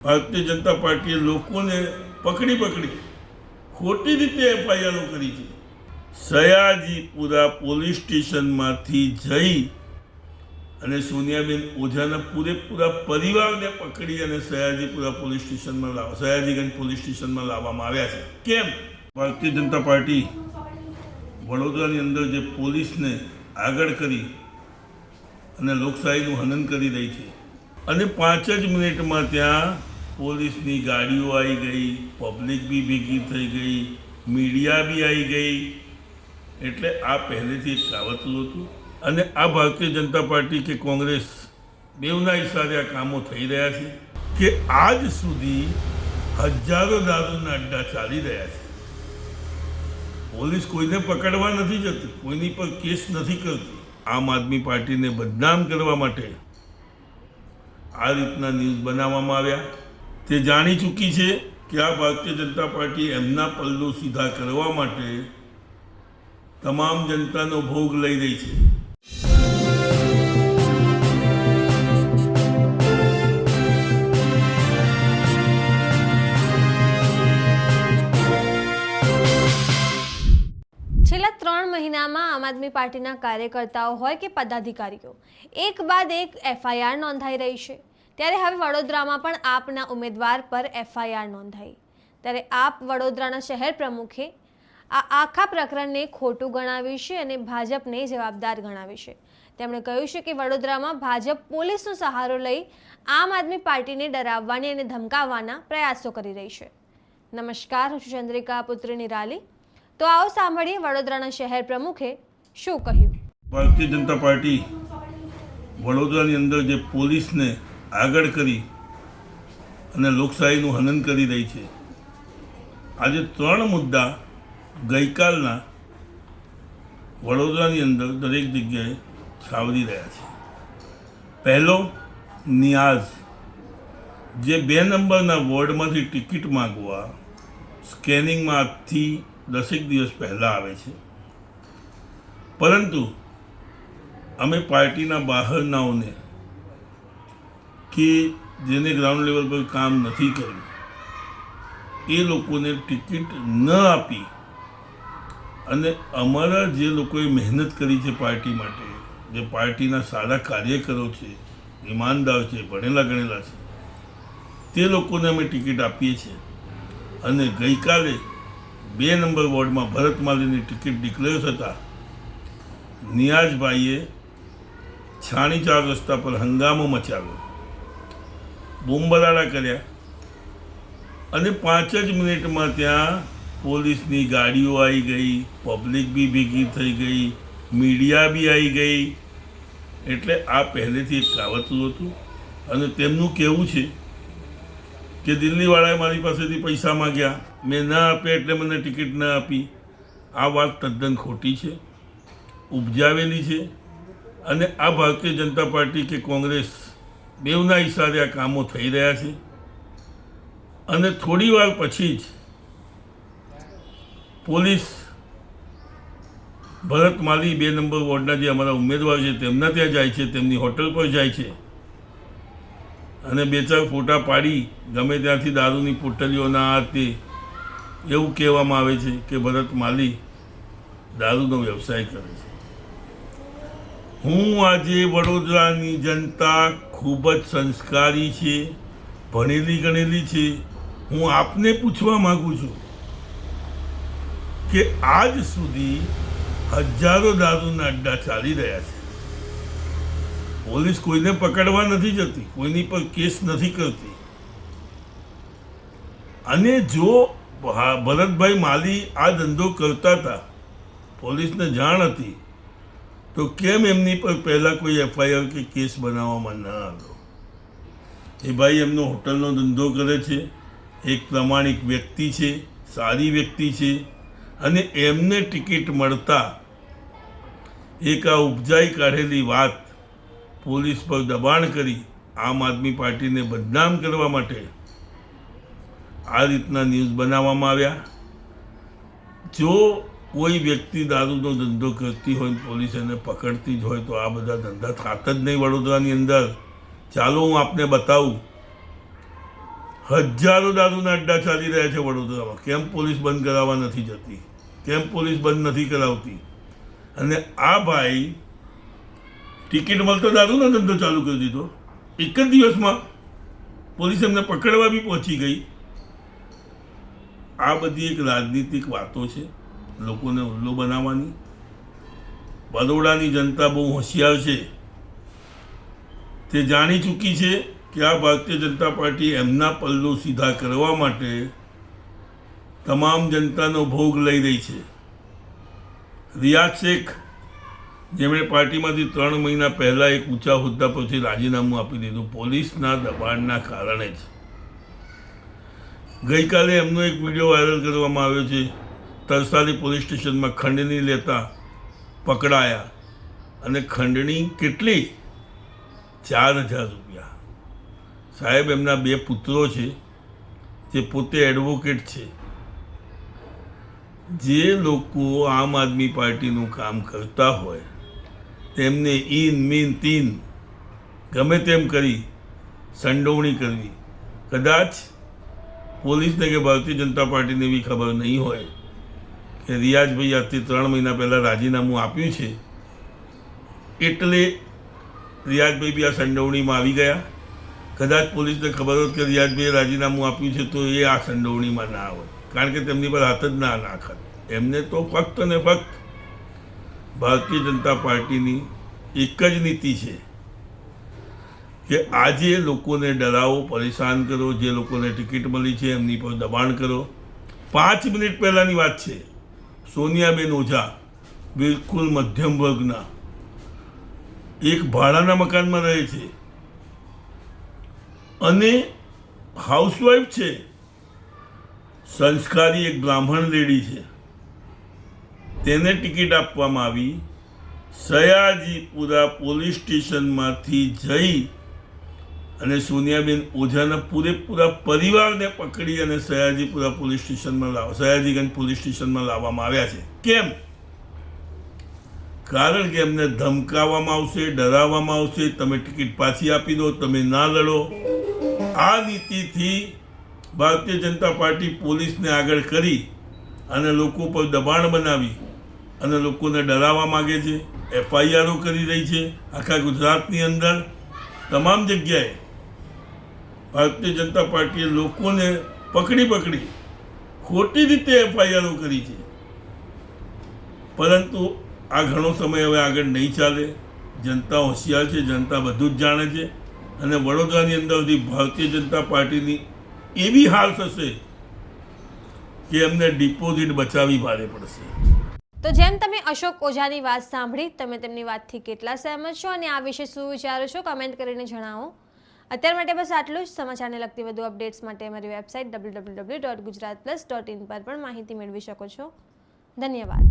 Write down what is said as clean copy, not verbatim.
ભારતીય જનતા પાર્ટીએ લોકોને પકડી ખોટી રીતે એફઆઈઆરો કરી છે. સયાજીપુરા પોલીસ સ્ટેશનમાંથી જઈ અને સોનિયાબેન ઓઝાના પૂરેપૂરા પરિવારને પકડી અને સયાજીગંજ પોલીસ સ્ટેશનમાં લાવવામાં આવ્યા છે. કેમ? ભારતીય જનતા પાર્ટી વડોદરાની અંદર જે પોલીસને આગળ કરી અને લોકશાહીનું હનન કરી રહી છે અને 5 જ મિનિટમાં ત્યાં પોલીસની ગાડીઓ આવી ગઈ, પબ્લિક બી ભેગી થઈ ગઈ, મીડિયા બી આવી ગઈ. એટલે આ પહેલેથી એક કાવતરું હતું અને આ ભારતીય જનતા પાર્ટી કે કોંગ્રેસ બેવના ઈશારે આ કામો થઈ રહ્યા છે કે આજ સુધી હજારો દારૂના અડ્ડા ચાલી રહ્યા છે. પોલીસ કોઈને પકડવા નથી જતી, કોઈની પર કેસ નથી કરતી. આમ આદમી પાર્ટીને બદનામ કરવા માટે આ રીતના ન્યૂઝ બનાવવામાં આવ્યા. તે જાણી ચૂકી છે કે આ ભારતીય જનતા પાર્ટી એમના પલ્લુ સીધા કરવા માટે તમામ જનતાનો ભોગ લઈ રહી છે. છેલ્લા 3 મહિનામાં આમ આદમી પાર્ટીના કાર્યકર્તાઓ હોય કે પદાધિકારીઓ એક બાદ એક એફઆઈઆર નોંધાઈ રહી છે. ત્યારે હવે વડોદરામાં પણ આપના ઉમેદવાર પર એફઆઈઆર નોંધાઈ. ત્યારે આપ વડોદરાના શહેર પ્રમુખે આ આખા પ્રકરણને ખોટું ગણાવ્યું છે અને ભાજપને જવાબદાર ગણાવ્યું છે. તેમણે કહ્યું છે કે વડોદરામાં ભાજપ પોલીસનો સહારો લઈ આમ આદમી પાર્ટીને ડરાવવાની અને ધમકાવવાના પ્રયાસો કરી રહી છે. નમસ્કાર, હું છું ચંદ્રિકા પુત્રી નિરાલી. તો આવો સાંભળીએ વડોદરાના શહેર પ્રમુખે શું કહ્યું. ભારતીય જનતા પાર્ટી વડોદરાની અંદર જે પોલીસને આગળ કરી અને લોકશાહીનું હનન કરી રહી છે. આજે 3 મુદ્દા ગઈકાલના વડોદરાની અંદર દરેક જગ્યાએ છાવરી રહ્યા છે. પહેલો, નિયાઝ જે 2 નંબરના વોર્ડમાંથી ટિકિટ માગવા સ્કેનિંગમાં આજથી 10 દિવસ પહેલાં આવે છે, પરંતુ અમે પાર્ટીના બહારનાઓને કે જેને ગ્રાઉન્ડ લેવલ પર કામ નથી કર્યું એ લોકોને ટિકિટ ન આપી અને અમારા જે લોકોએ મહેનત કરી છે પાર્ટી માટે, જે પાર્ટીના સારા કાર્યકરો છે, ઈમાનદાર છે, ભણેલા ગણેલા છે, તે લોકોને અમે ટિકિટ આપીએ છીએ. અને ગઈકાલે 2 નંબર વોર્ડમાં ભરત માલીની ટિકિટ ડિક્લેર થતાં નિયાઝભાઈએ છાણી 4 રસ્તા પર હંગામો મચાવ્યો, બોમ્બરાડા કર્યા અને 5 જ મિનિટમાં ત્યાં પોલીસની ગાડીઓ આવી ગઈ, પબ્લિક બી ભેગી થઈ ગઈ, મીડિયા બી આવી ગઈ. એટલે આ પહેલેથી એક કાવતરું હતું અને તેમનું કહેવું છે કે દિલ્હીવાળાએ મારી પાસેથી પૈસા માગ્યા, મેં ના આપ્યા એટલે મને ટિકિટ ના આપી. આ વાત તદ્દન ખોટી છે, ઉપજાવેલી છે અને આ ભારતીય જનતા પાર્ટી કે કોંગ્રેસ બેવના ઈશારે આ કામો થઈ રહ્યા છે. અને થોડી વાર પછી જ પોલીસ ભરત માલી 2 નંબર વોર્ડના જે અમારા ઉમેદવાર છે તેમના ત્યાં જાય છે, તેમની હોટલ પર જાય છે અને 2-4 ફોટા પાડી ગમે ત્યાંથી દારૂની પોટલીઓના આ તે એવું કહેવામાં આવે છે કે ભરત માલી દારૂનો વ્યવસાય કરે છે. હું આજે વડોદરાની જનતા ખૂબ જ સંસ્કારી છે, ભણેલી ગણેલી છે. હું આપને પૂછવા માગું છું કે આજ સુધી હજારો દારૂના અડ્ડા ચાલી રહ્યા છે. પોલીસ કોઈને પકડવા નથી જતી, કોઈની પર કેસ નથી કરતી. અને જો ભરતભાઈ માલી આ ધંધો કરતા હતા, પોલીસને જાણ હતી, તો કેમ એમની પર પહેલાં કોઈ એફઆઈઆર કે કેસ બનાવવામાં ન આવ્યો? એ ભાઈ એમનો હોટલનો ધંધો કરે છે, એક પ્રામાણિક વ્યક્તિ છે, સારી વ્યક્તિ છે અને એમને ટિકિટ મળતા એક આ ઉપજાઈ કાઢેલી વાત પોલીસ પર દબાણ કરી આમ આદમી પાર્ટીને બદનામ કરવા માટે આ રીતના ન્યૂઝ બનાવવામાં આવ્યા. જો કોઈ વ્યક્તિ દારૂનો ધંધો કરતી હોય, પોલીસ એને પકડતી જ હોય, તો આ બધા ધંધા થાત જ નહીં વડોદરાની અંદર. ચાલો હું આપને બતાવું હજારો દારૂના અડ્ડા ચાલી રહ્યા છે વડોદરામાં. કેમ પોલીસ બંધ કરાવવા નથી જતી? કેમ પોલીસ બંધ નથી કરાવતી? અને આ ભાઈ ટિકિટ મળતો દારૂનો ધંધો ચાલુ કરી દીધો. એક જ દિવસમાં પોલીસ એમને પકડવા બી પહોંચી ગઈ. આ બધી એક રાજનીતિક વાતો છે, લોકોને ઉલ્લુ બનાવવાની. બરોડાની જનતા બહુ હોશિયાર છે. તે જાણી ચૂકી છે કે આ ભારતીય જનતા પાર્ટી એમના પલ્લો સીધા કરવા માટે તમામ જનતાનો ભોગ લઈ રહી છે. રિયાઝ શેખ, જેમણે પાર્ટીમાંથી 3 મહિના પહેલાં એક ઊંચા હોદ્દા પરથી રાજીનામું આપી દીધું પોલીસના દબાણના કારણે જ. ગઈકાલે એમનો એક વિડીયો વાયરલ કરવામાં આવ્યો છે. તરસાલી પોલીસ સ્ટેશનમાં ખંડણી લેતા પકડાયા. અને ખંડણી કેટલી? 4,000 રૂપિયા. સાહેબ, એમના 2 પુત્રો છે જે પોતે એડવોકેટ છે. જે લોકો આમ આદમી પાર્ટીનું કામ કરતા હોય તેમને ઈન મીન તીન ગમે તેમ કરી સંડોવણી કરવી. કદાચ પોલીસને કે ભારતીય જનતા પાર્ટીને એવી ખબર નહીં હોય કે રિયાઝભાઈ આજથી 3 મહિના પહેલાં રાજીનામું આપ્યું છે, એટલે રિયાઝભાઈ બી આ સંડોવણીમાં આવી ગયા. કદાચ પોલીસને ખબર હોત કે રિયાઝભાઈએ રાજીનામું આપ્યું છે તો એ આ સંડોવણીમાં ના હોય, કારણ કે તેમની પર હાથ જ ના નાખત. એમને તો ફક્ત ને ફક્ત ભારતીય જનતા પાર્ટીની એક જ નીતિ છે કે આજે લોકોને ડરાવો, પરેશાન કરો. જે લોકોને ટિકિટ મળી છે એમની પર દબાણ કરો. 5 મિનિટ પહેલાંની વાત છે. સોનિયાબેન ઓઝા, બિલકુલ મધ્યમ વર્ગના, એક ભાડાના મકાનમાં રહે છે અને હાઉસવાઈફ છે. સંસ્કારી એક બ્રાહ્મણ લેડી છે. તેને ટિકિટ આપવામાં આવી. સયાજીપુરા પોલીસ સ્ટેશનમાંથી જઈ અને સોનિયાબેન ઓઝાના પૂરેપૂરા પરિવારને પકડી અને સયાજીપુરા પોલીસ સ્ટેશનમાં સયાજીગંજ પોલીસ સ્ટેશનમાં લાવવામાં આવ્યા છે. કેમ? કારણ કે એમને ધમકાવવામાં આવશે, ડરાવવામાં આવશે, તમે ટિકિટ પાછી આપી દો, તમે ના લડો. આ નીતિથી ભારતીય જનતા પાર્ટી પોલીસને આગળ કરી અને લોકો પર દબાણ બનાવી અને લોકોને ડરાવવા માગે છે. એફઆઈઆરો કરી રહી છે આખા ગુજરાતની અંદર. તમામ જગ્યાએ ભારતીય જનતા પાર્ટીએ લોકોને પકડી ખોટી રીતે એફઆઈઆરો કરી છે. પરંતુ આ ઘણો સમય હવે આગળ નહીં ચાલે. જનતા હોશિયાર છે, જનતા બધું જ જાણે છે. અને વડોદરાની અંદરથી ભારતીય જનતા પાર્ટીની એવી હાલ થશે કે એમને ડિપોઝિટ બચાવવી ભારે પડશે. તો જેમ તમે અશોક ઓઝાની વાત સાંભળી, તમે તેમની વાતથી કેટલા સહેમત છો અને આ વિશે શું વિચારો છો કમેન્ટ કરીને જણાવો. અત્યાર માટે બસ આટલું જ. સમાચારને લગતી વધુ અપડેટ્સ માટે અમારી વેબસાઇટ www.gujaratplus.in પર પણ માહિતી મેળવી શકો છો. ધન્યવાદ.